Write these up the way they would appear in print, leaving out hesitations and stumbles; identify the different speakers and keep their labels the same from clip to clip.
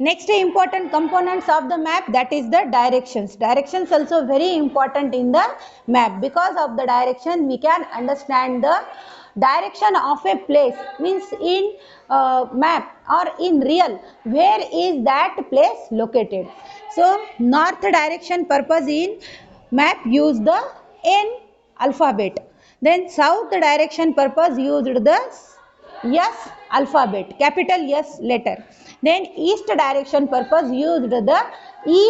Speaker 1: Next important components of the map, that is the directions. Directions also very important in the map. Because of the direction we can understand the direction of a place, means in map or in real where is that place located. So north direction purpose in map use the N alphabet. Then south direction purpose used the S alphabet, capital S letter. Then east direction purpose used the E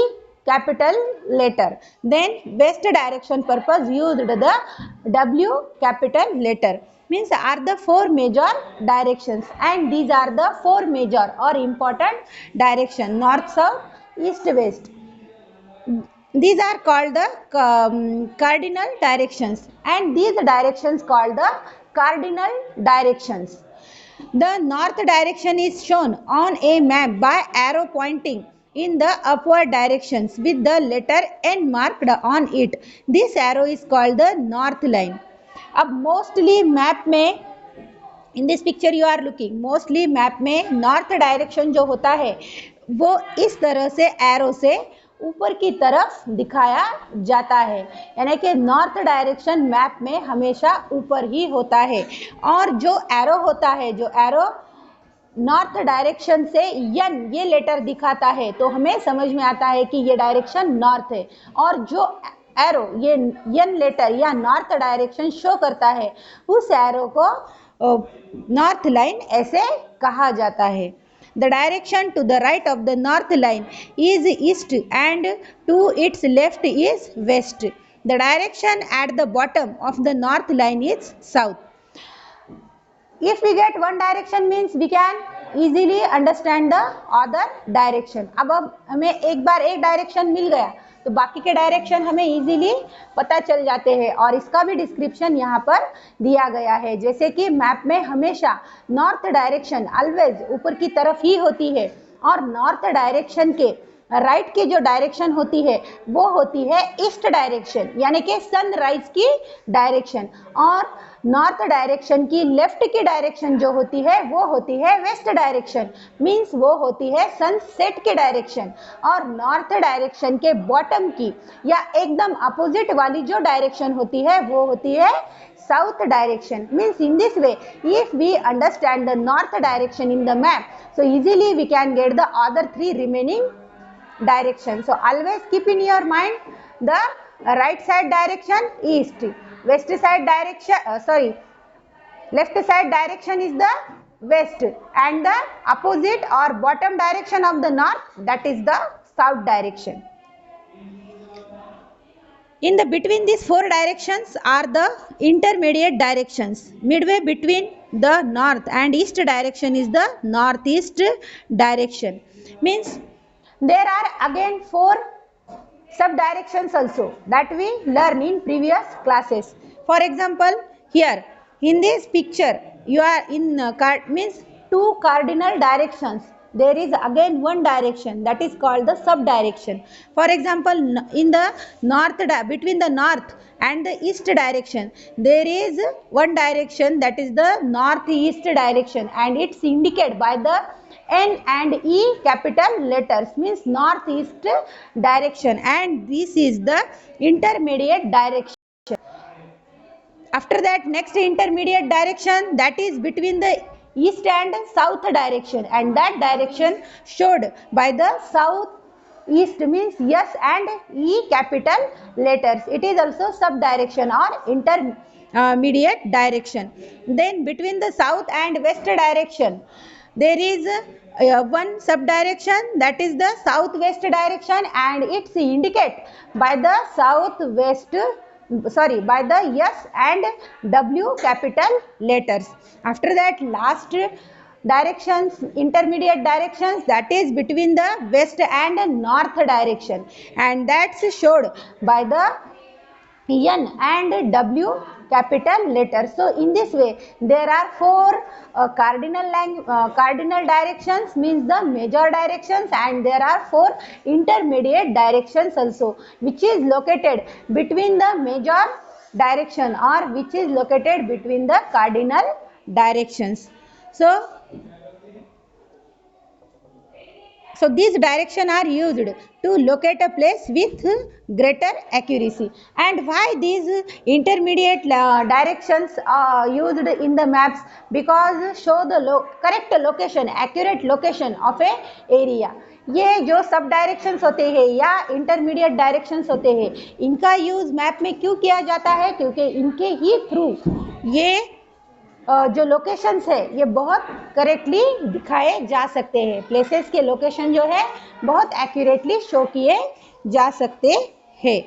Speaker 1: capital letter. Then west direction purpose used the W capital letter. Means are the four major directions, and these are the four major or important direction: north, south, east, west. These are called the cardinal directions, and these directions called the cardinal directions. The north direction is shown on a map by arrow pointing in the upward directions with the letter N marked on it. This arrow is called the north line. अब mostly map में, in this picture you are looking, mostly map में north direction जो होता है वो इस तरह से एरो से ऊपर की तरफ दिखाया जाता है, यानी कि नॉर्थ डायरेक्शन मैप में हमेशा ऊपर ही होता है। और जो एरो होता है, जो एरो नॉर्थ डायरेक्शन से यन ये लेटर दिखाता है तो हमें समझ में आता है कि ये डायरेक्शन नॉर्थ है। और जो एरो ये यन लेटर या नॉर्थ डायरेक्शन शो करता है उस एरो को नॉर्थ लाइन ऐसे कहा जाता है। The direction to the right of the north line is east and to its left is west. The direction at the bottom of the north line is south. If we get one direction means we can easily understand the other direction. अब हमें एक बार एक direction मिल गया तो बाकी के direction हमें easily पता चल जाते हैं, और इसका भी डिस्क्रिप्शन यहाँ पर दिया गया है। जैसे कि मैप में हमेशा नॉर्थ डायरेक्शन ऑलवेज ऊपर की तरफ ही होती है, और नॉर्थ डायरेक्शन के राइट की जो डायरेक्शन होती है वो होती है ईस्ट डायरेक्शन, यानी कि सनराइज की डायरेक्शन। और नॉर्थ डायरेक्शन की लेफ्ट की डायरेक्शन जो होती है वो होती है वेस्ट डायरेक्शन, मींस वो होती है सनसेट की डायरेक्शन। और नॉर्थ डायरेक्शन के बॉटम की या एकदम अपोजिट वाली जो डायरेक्शन होती है वो होती है south direction. Means in this way if we understand the north direction in the map, so easily we can get the other three remaining direction. So always keep in your mind the right side direction east, west side direction left side direction is the west, and the opposite or bottom direction of the north, that is the south direction. In the between these four directions are the intermediate directions. Midway between the north and east direction is the northeast direction. Means there are again four sub directions also that we learn in previous classes. For example, here in this picture you are in means two cardinal directions. There is again one direction that is called the sub direction. For example, in the north between the north and the east direction there is one direction, that is the northeast direction, and it's indicated by the N and E capital letters, means northeast direction, and this is the intermediate direction. After that, next intermediate direction, that is between the east and south direction, and that direction showed by the south east, means S and E capital letters. It is also sub direction or intermediate direction. Then between the south and west direction there is one sub direction, that is the southwest direction, and it's indicated by the by the S and W capital letters. After that, last directions, intermediate directions, that is between the west and north direction, and that's showed by the N and W capital letters. So in this way there are four cardinal directions, means the major directions, and there are four intermediate directions also, which is located between the major direction or which is located between the cardinal directions. So So these direction are used to locate a place with greater accuracy. And why these intermediate directions are used in the maps? Because show the correct location, accurate location of a area. ये जो सब directions होते हैं या intermediate directions होते हैं, इनका use map में क्यों किया जाता है? क्योंकि इनके ही थ्रू ये जो लोकेशंस है ये बहुत करेक्टली दिखाए जा सकते हैं, प्लेसेस के लोकेशन जो है बहुत एक्यूरेटली शो किए जा सकते हैं।